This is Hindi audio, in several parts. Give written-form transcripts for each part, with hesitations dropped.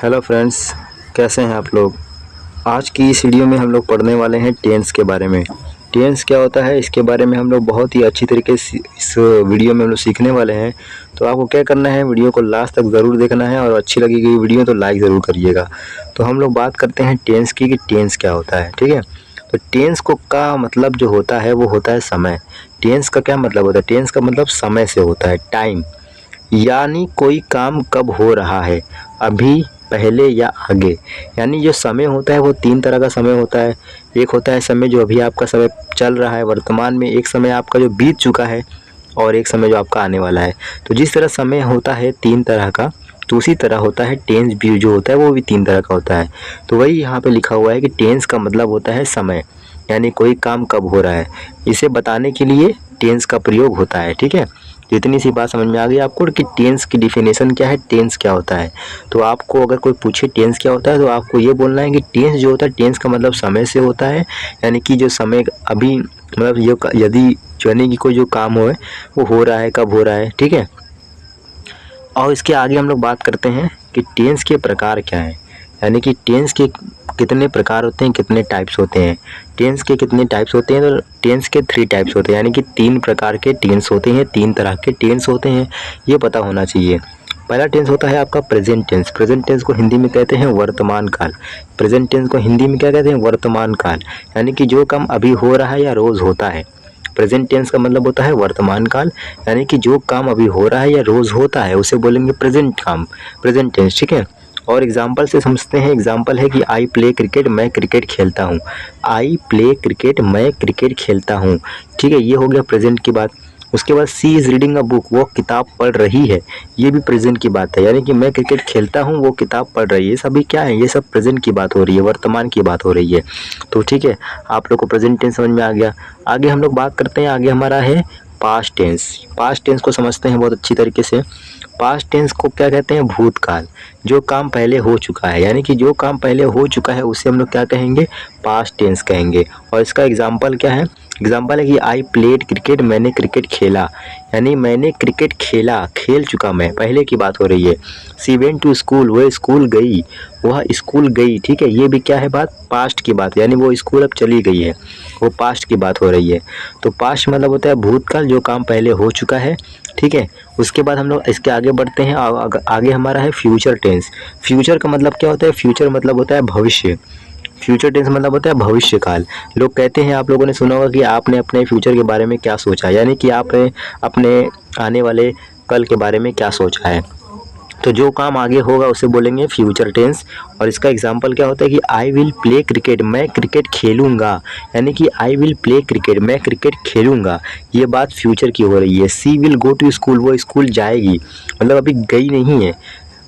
हेलो फ्रेंड्स, कैसे हैं आप लोग। आज की इस वीडियो में हम लोग पढ़ने वाले हैं टेंस के बारे में। टेंस क्या होता है इसके बारे में हम लोग बहुत ही अच्छी तरीके से इस वीडियो में हम लोग सीखने वाले हैं। तो आपको क्या करना है, वीडियो को लास्ट तक ज़रूर देखना है और अच्छी लगेगी वीडियो तो लाइक ज़रूर करिएगा। तो हम लोग बात करते हैं टेंस की कि टेंस क्या होता है। ठीक है, तो टेंस को का मतलब जो होता है वो होता है समय। टेंस का क्या मतलब होता है, टेंस का मतलब समय से होता है, टाइम। यानी कोई काम कब हो रहा है, अभी, पहले या आगे। यानी जो समय होता है वो तीन तरह का समय होता है। एक होता है समय जो अभी आपका समय चल रहा है वर्तमान में, एक समय आपका जो बीत चुका है और एक समय जो आपका आने वाला है। तो जिस तरह समय होता है तीन तरह का, तो उसी तरह होता है टेंस भी जो होता है वो भी तीन तरह का होता है। तो वही यहाँ पे लिखा हुआ है कि टेंस का मतलब होता है समय, यानी कोई काम कब हो रहा है, इसे बताने के लिए टेंस का प्रयोग होता है। ठीक है, तो इतनी सी बात समझ में आ गई आपको कि टेंस की डिफिनेशन क्या है, टेंस क्या होता है। तो आपको अगर कोई पूछे टेंस क्या होता है तो आपको ये बोलना है कि टेंस जो होता है, टेंस का मतलब समय से होता है। यानी कि जो समय अभी मतलब यदि यानी कि कोई जो काम हो वो हो रहा है, कब हो रहा है। ठीक है, और इसके आगे हम लोग बात करते हैं कि टेंस के प्रकार क्या हैं। यानी कि टेंस के कितने प्रकार होते हैं, कितने टाइप्स होते हैं। टेंस के कितने टाइप्स होते हैं, तो टेंस के 3 टाइप्स होते हैं। यानी कि 3 प्रकार के टेंस होते हैं, 3 तरह के टेंस होते हैं, ये पता होना चाहिए। पहला टेंस होता है आपका प्रेजेंट टेंस। प्रेजेंट टेंस को हिंदी में कहते हैं वर्तमान काल। प्रेजेंट टेंस को हिंदी में क्या कहते हैं, वर्तमान काल। यानी कि जो काम अभी हो रहा है या रोज़ होता है। प्रेजेंट टेंस का मतलब होता है वर्तमान काल, यानी कि जो काम अभी हो रहा है या रोज़ होता है उसे बोलेंगे प्रेजेंट काम, प्रेजेंट टेंस। ठीक है, और एग्जाम्पल से समझते हैं। एग्जाम्पल है कि आई प्ले क्रिकेट, मैं क्रिकेट खेलता हूँ। आई प्ले क्रिकेट, मैं क्रिकेट खेलता हूँ। ठीक है, ये हो गया प्रेजेंट की बात। उसके बाद सी इज़ रीडिंग अ बुक, वो किताब पढ़ रही है, ये भी प्रेजेंट की बात है। यानी कि मैं क्रिकेट खेलता हूँ, वो किताब पढ़ रही है, ये सभी क्या है, ये सब प्रेजेंट की बात हो रही है, वर्तमान की बात हो रही है। तो ठीक है, आप लोग को प्रेजेंट टेंस समझ में आ गया। आगे हम लोग बात करते हैं, आगे हमारा है पास्ट टेंस। पास्ट टेंस को समझते हैं बहुत अच्छी तरीके से। पास्ट टेंस को क्या कहते हैं, भूतकाल, जो काम पहले हो चुका है। यानी कि जो काम पहले हो चुका है उसे हम लोग क्या कहेंगे, पास्ट टेंस कहेंगे। और इसका एग्जाम्पल क्या है, एग्जाम्पल है कि आई प्लेड क्रिकेट, मैंने क्रिकेट खेला। यानी मैंने क्रिकेट खेला, खेल चुका मैं, पहले की बात हो रही है। सी वेंट टू स्कूल, वह स्कूल गई, वह स्कूल गई। ठीक है, ये भी क्या है बात, पास्ट की बात, यानी वो स्कूल अब चली गई है, वो पास्ट की बात हो रही है। तो पास्ट मतलब होता है भूतकाल, जो काम पहले हो चुका है। ठीक है, उसके बाद हम लोग इसके आगे बढ़ते हैं। आगे हमारा है फ्यूचर टेंस। फ्यूचर का मतलब क्या होता है, फ्यूचर मतलब होता है भविष्य। फ्यूचर टेंस मतलब होता है भविष्य काल। लोग कहते हैं, आप लोगों ने सुना होगा कि आपने अपने फ्यूचर के बारे में क्या सोचा, यानी कि आपने अपने आने वाले कल के बारे में क्या सोचा है। तो जो काम आगे होगा उसे बोलेंगे फ्यूचर टेंस। और इसका एग्जांपल क्या होता है कि आई विल प्ले क्रिकेट, मैं क्रिकेट खेलूंगा। यानी कि आई विल प्ले क्रिकेट, मैं क्रिकेट खेलूंगा, ये बात फ्यूचर की हो रही है। सी विल गो टू स्कूल, वो स्कूल जाएगी, मतलब अभी गई नहीं है,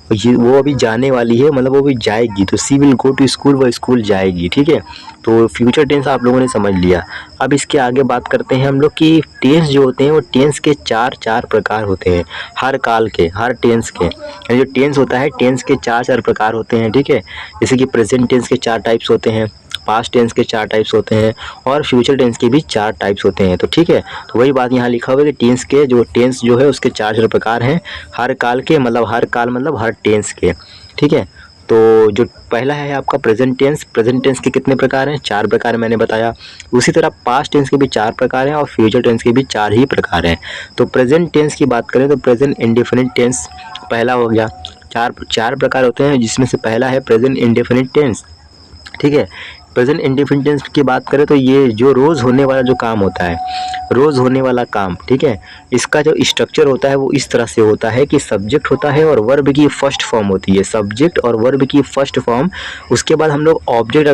वो अभी जाने वाली है, मतलब वो भी जाएगी। तो सी विल गो टू स्कूल, वो स्कूल जाएगी। ठीक है, तो फ्यूचर टेंस आप लोगों ने समझ लिया। अब इसके आगे बात करते हैं हम लोग कि टेंस जो होते हैं वो टेंस के चार प्रकार होते हैं, हर काल के, हर टेंस के। यानी जो टेंस होता है, टेंस के चार प्रकार होते हैं। ठीक है, जैसे कि प्रेजेंट टेंस के 4 टाइप्स होते हैं, पास्ट टेंस के 4 टाइप्स होते हैं और फ्यूचर टेंस के भी 4 टाइप्स होते हैं। तो ठीक है, तो वही बात यहाँ लिखा हुआ है कि टेंस जो है उसके 4 प्रकार हैं, हर काल के, मतलब हर काल मतलब हर टेंस के। ठीक है, तो जो पहला है आपका प्रेजेंट टेंस। प्रेजेंट टेंस के कितने प्रकार हैं, 4 प्रकार मैंने बताया। उसी तरह पास्ट टेंस के भी 4 प्रकार हैं और फ्यूचर टेंस के भी 4 ही प्रकार हैं। तो प्रेजेंट टेंस की बात करें तो प्रेजेंट इंडेफिनिट टेंस पहला हो गया। चार प्रकार होते हैं, जिसमें से पहला है प्रेजेंट इंडेफिनिट टेंस। ठीक है, प्रेजेंट इंडेफिनिट टेंस की बात करें तो ये जो रोज़ होने वाला जो काम होता है, रोज़ होने वाला काम। ठीक है, इसका जो स्ट्रक्चर होता है वो इस तरह से होता है कि सब्जेक्ट होता है और वर्ब की फर्स्ट फॉर्म होती है, सब्जेक्ट और वर्ब की फर्स्ट फॉर्म। उसके बाद हम लोग ऑब्जेक्ट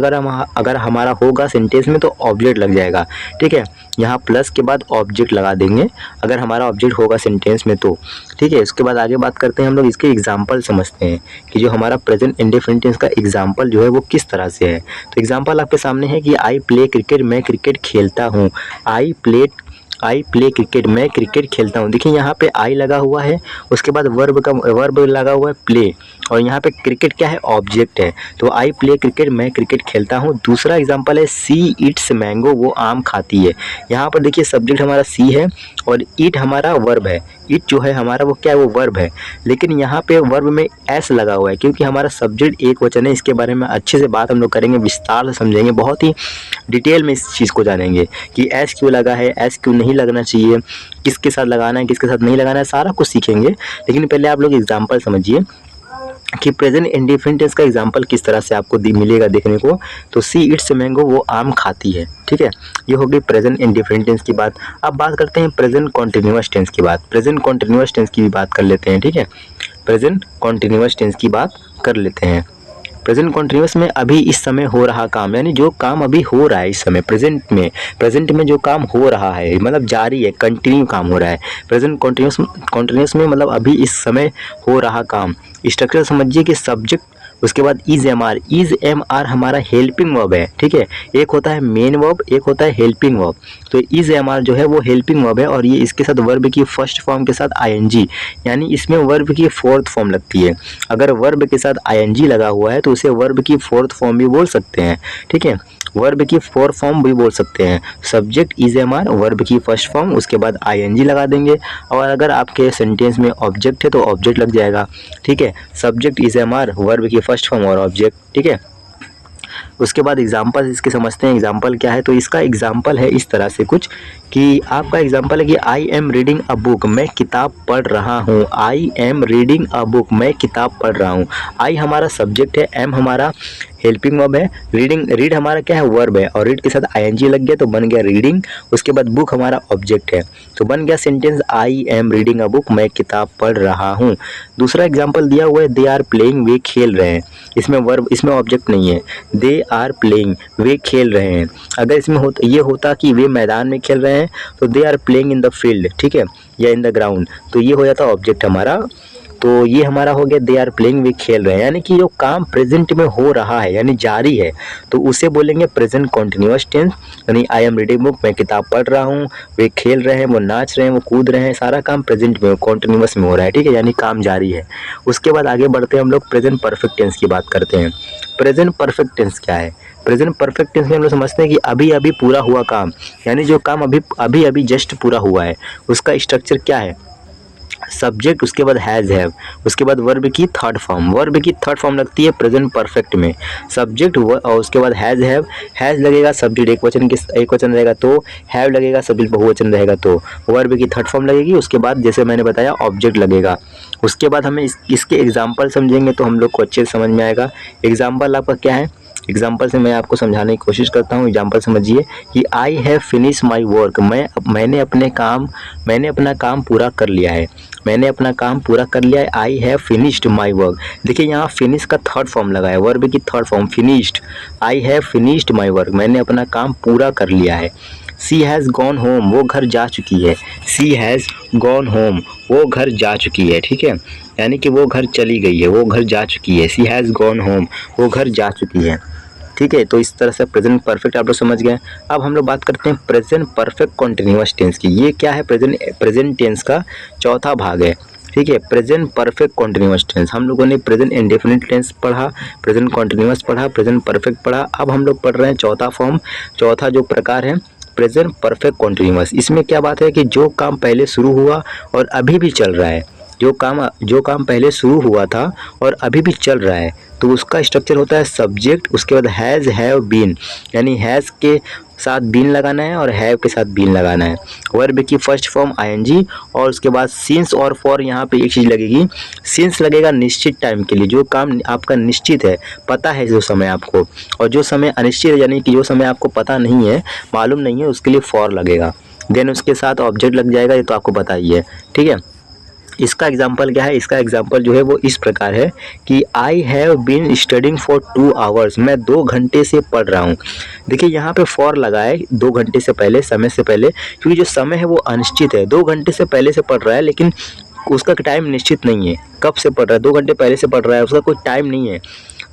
अगर हमारा होगा सेंटेंस में तो ऑब्जेक्ट लग जाएगा। ठीक है, यहाँ प्लस के बाद ऑब्जेक्ट लगा देंगे अगर हमारा ऑब्जेक्ट होगा सेंटेंस में तो। ठीक है, इसके बाद आगे बात करते हैं हम लोग, इसके एग्जाम्पल समझते हैं कि जो हमारा प्रेजेंट इंडेफिनिट टेंस का एग्जाम्पल जो है वो किस तरह से है। तो एग्जाम्पल आपके सामने है कि आई प्ले क्रिकेट, मैं क्रिकेट खेलता हूँ। आई प्ले क्रिकेट, मैं क्रिकेट खेलता हूँ। देखिए यहाँ पे आई लगा हुआ है, उसके बाद वर्ब लगा हुआ है प्ले, और यहाँ पे क्रिकेट क्या है, ऑब्जेक्ट है। तो आई प्ले क्रिकेट, मैं क्रिकेट खेलता हूँ। दूसरा एग्जांपल है सी ईट्स मैंगो, वो आम खाती है। यहाँ पर देखिए सब्जेक्ट हमारा सी है और ईट हमारा वर्ब है। इट जो है हमारा वो क्या है, वो वर्ब है, लेकिन यहाँ पे वर्ब में एस लगा हुआ है क्योंकि हमारा सब्जेक्ट एक वचन है। इसके बारे में अच्छे से बात हम लोग करेंगे, विस्तार से समझेंगे, बहुत ही डिटेल में इस चीज़ को जानेंगे कि एस क्यों लगा है, एस क्यों नहीं लगना चाहिए, किसके साथ लगाना है, किसके साथ नहीं लगाना है, सारा कुछ सीखेंगे। लेकिन पहले आप लोग एग्जाम्पल समझिए कि प्रेजेंट इंडिफरेंट टेंस का एग्जांपल किस तरह से आपको मिलेगा देखने को। तो सी इट्स मैंगो, वो आम खाती है, ठीक है। ये हो गई प्रेजेंट इंडिफरेंट टेंस की बात। अब बात करते हैं प्रेजेंट कॉन्टिन्यूअस टेंस की बात। प्रेजेंट कॉन्टिन्यूअस टेंस की भी बात कर लेते हैं, ठीक है। प्रेजेंट कॉन्टिन्यूअस टेंस की बात कर लेते हैं। प्रेजेंट कॉन्टिन्यूअस में अभी इस समय हो रहा काम, यानी जो काम अभी हो रहा है इस समय, प्रेजेंट में जो काम हो रहा है, मतलब जारी है, कंटिन्यू काम हो रहा है। प्रेजेंट कॉन्टिन्यूअस में मतलब अभी इस समय हो रहा काम। स्ट्रक्चर समझिए कि सब्जेक्ट, उसके बाद इज एम आर हमारा हेल्पिंग वर्ब है, ठीक है। एक होता है मेन वर्ब, एक होता है हेल्पिंग वर्ब। तो इज एम आर जो है वो हेल्पिंग वर्ब है और ये इसके साथ वर्ब की फर्स्ट फॉर्म के साथ आईएनजी, यानी इसमें वर्ब की फोर्थ फॉर्म लगती है। अगर वर्ब के साथ आईएनजी लगा हुआ है तो उसे वर्ब की फोर्थ फॉर्म भी बोल सकते हैं, ठीक है। वर्ब की फोर्थ फॉर्म भी बोल सकते हैं। Subject is am are, verb की फर्स्ट फॉर्म, उसके बाद आईएनजी लगा देंगे। और अगर आपके सेंटेंस में ऑब्जेक्ट है तो ऑब्जेक्ट लग जाएगा, ठीक है। Subject is am are, verb की फर्स्ट फॉर्म और ऑब्जेक्ट, ठीक है। उसके बाद एग्जाम्पल इसके समझते हैं, एग्जाम्पल क्या है। तो इसका एग्जाम्पल है इस तरह से कुछ कि आपका एग्जाम्पल है कि I am reading a book, मैं किताब पढ़ रहा हूँ। I am reading a book, मैं किताब पढ़ रहा हूँ। आई हमारा सब्जेक्ट है, एम हमारा हेल्पिंग वर्ब है, रीड हमारा क्या है, वर्ब है, और रीड के साथ आईएनजी लग गया तो बन गया रीडिंग। उसके बाद बुक हमारा ऑब्जेक्ट है, तो बन गया sentence I am reading a book, मैं किताब पढ़ रहा हूँ। दूसरा एग्जाम्पल दिया हुआ है दे आर प्लेइंग, वे खेल रहे हैं। इसमें वर्ब, इसमें ऑब्जेक्ट नहीं है। दे आर प्लेइंग, वे खेल रहे हैं। अगर इसमें ये होता कि वे मैदान में खेल रहे हैं तो they are playing in the field, ठीक है, या इन द ग्राउंड, तो ये हो जाता ऑब्जेक्ट हमारा। तो ये हमारा हो गया दे आर प्लेइंग, वे खेल रहे हैं, यानी कि जो काम प्रेजेंट में हो रहा है यानी जारी है, तो उसे बोलेंगे प्रेजेंट कॉन्टिन्यूअस टेंस। यानी आई एम रीडिंग बुक, मैं किताब पढ़ रहा हूँ, वे खेल रहे हैं, वो नाच रहे हैं, वो कूद रहे हैं, सारा काम प्रेजेंट में कॉन्टिन्यूअस में हो रहा है, ठीक है, यानी काम जारी है। उसके बाद आगे बढ़ते हैं हम लोग प्रेजेंट परफेक्ट टेंस की बात करते हैं। प्रेजेंट परफेक्ट टेंस क्या है? प्रेजेंट परफेक्ट टेंस में हम लोग समझते हैं कि अभी अभी पूरा हुआ काम, यानी जो काम अभी अभी जस्ट पूरा हुआ है। उसका स्ट्रक्चर क्या है? सब्जेक्ट, उसके बाद हैज़ हैव, उसके बाद वर्ब की थर्ड फॉर्म लगती है प्रेजेंट परफेक्ट में। सब्जेक्ट और उसके बाद हैज़ हैव, हैज़ लगेगा सब्जेक्ट एक वचन रहेगा तो, हैव लगेगा सब्जेक्ट बहुवचन रहेगा तो, वर्ब की थर्ड फॉर्म लगेगी। उसके बाद जैसे मैंने बताया ऑब्जेक्ट लगेगा। उसके बाद हमें इसके एग्जाम्पल समझेंगे तो हम लोग को अच्छे से समझ में आएगा। एग्जाम्पल आपका क्या है? एग्जाम्पल से मैं आपको समझाने की कोशिश करता हूँ। एग्जाम्पल समझिए कि I have finish my work, मैंने अपना काम पूरा कर लिया है। मैंने अपना काम पूरा कर लिया है, I have finished my work. देखिए यहाँ फिनिश का थर्ड फॉर्म लगा है, वर्ब की third form finished. I have finished my work, मैंने अपना काम पूरा कर लिया है। सी हैज़ गॉन होम, वो घर जा चुकी है। सी हैज़ गॉन होम, वो घर जा चुकी है, ठीक है, यानी कि वो घर चली गई है, वो घर जा चुकी है। सी हैज़ गॉन होम, वो घर जा चुकी है, ठीक है। तो इस तरह से प्रेजेंट परफेक्ट आप लोग समझ गए। अब हम लोग बात करते हैं प्रेजेंट परफेक्ट कॉन्टिन्यूअस टेंस की। ये क्या है? प्रेजेंट टेंस का चौथा भाग है, ठीक है। प्रेजेंट परफेक्ट कॉन्टिन्यूअस टेंस, हम लोगों ने प्रेजेंट इंडेफिनिट टेंस पढ़ा, प्रेजेंट कॉन्टिन्यूअस पढ़ा, प्रेजेंट परफेक्ट पढ़ा। अब हम लोग पढ़ रहे हैं चौथा जो प्रकार है प्रेजेंट परफेक्ट कॉन्टिन्यूअस। इसमें क्या बात है कि जो काम पहले शुरू हुआ और अभी भी चल रहा है, जो काम पहले शुरू हुआ था और अभी भी चल रहा है, तो उसका स्ट्रक्चर होता है सब्जेक्ट, उसके बाद हैज़ हैव बीन, यानी हैज़ के साथ बीन लगाना है और हैव के साथ बीन लगाना है। वर्ब की फर्स्ट फॉर्म आईएनजी, और उसके बाद सिंस और फॉर। यहाँ पे एक चीज़ लगेगी, सिंस लगेगा निश्चित टाइम के लिए, जो काम आपका निश्चित है, पता है जो समय आपको, और जो समय अनिश्चित है यानी कि जो समय आपको पता नहीं है, मालूम नहीं है, उसके लिए फॉर लगेगा। देन उसके साथ ऑब्जेक्ट लग जाएगा, ये तो आपको पता ही है, ठीक है। इसका एग्जाम्पल क्या है? इसका एग्जाम्पल जो है वो इस प्रकार है कि I have been studying for 2 hours, मैं 2 घंटे से पढ़ रहा हूँ। देखिए यहाँ पे फॉर लगा है 2 घंटे से पहले, समय से पहले, क्योंकि जो समय है वो अनिश्चित है। 2 घंटे से पहले से पढ़ रहा है, लेकिन उसका टाइम निश्चित नहीं है, कब से पढ़ रहा है, 2 घंटे पहले से पढ़ रहा है, उसका कोई टाइम नहीं है।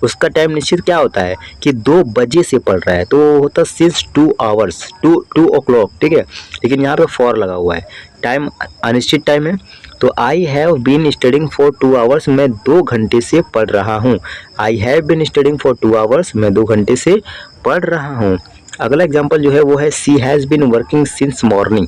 उसका टाइम निश्चित क्या होता है कि 2 बजे से पढ़ रहा है, तो होता सिंस 2 आवर्स, 2 o'clock, ठीक है। लेकिन यहाँ पे फॉर लगा हुआ है, टाइम अनिश्चित टाइम है। तो I have been studying for 2 hours, मैं 2 घंटे से पढ़ रहा हूँ। I have been studying for 2 hours, मैं 2 घंटे से पढ़ रहा हूँ। अगला एग्जाम्पल जो है वो है she has been working since morning.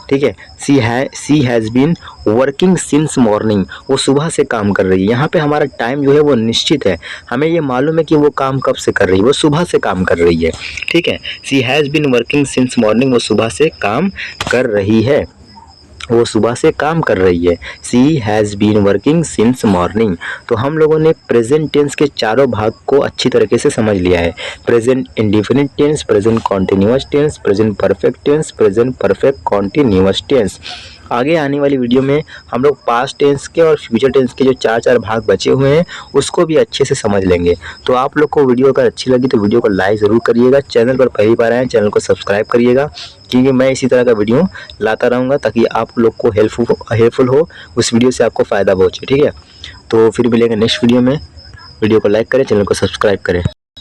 ठीक है। She has been working since morning, वो सुबह से काम कर रही है। यहाँ पे हमारा टाइम जो है वो निश्चित है, हमें ये मालूम है कि वो काम कब से कर रही है, वो सुबह से काम कर रही है। ठीक है, she has been working since morning, वो सुबह से काम कर रही है, वो सुबह से काम कर रही है। She has been working since morning. तो हम लोगों ने प्रेजेंट टेंस के चारों भाग को अच्छी तरीके से समझ लिया है। Present indefinite tense, present continuous tense, present perfect tense, present perfect continuous tense. आगे आने वाली वीडियो में हम लोग पास्ट टेंस के और फ्यूचर टेंस के जो चार भाग बचे हुए हैं उसको भी अच्छे से समझ लेंगे। तो आप लोग को वीडियो अगर अच्छी लगी तो वीडियो को लाइक ज़रूर करिएगा। चैनल पर पहली बार आए चैनल को सब्सक्राइब करिएगा, क्योंकि मैं इसी तरह का वीडियो लाता रहूँगा ताकि आप लोग को हेल्पफुल हो, उस वीडियो से आपको फ़ायदा पहुँचे। ठीक है, तो फिर मिलेंगे नेक्स्ट वीडियो में। वीडियो को लाइक करें, चैनल को सब्सक्राइब करें।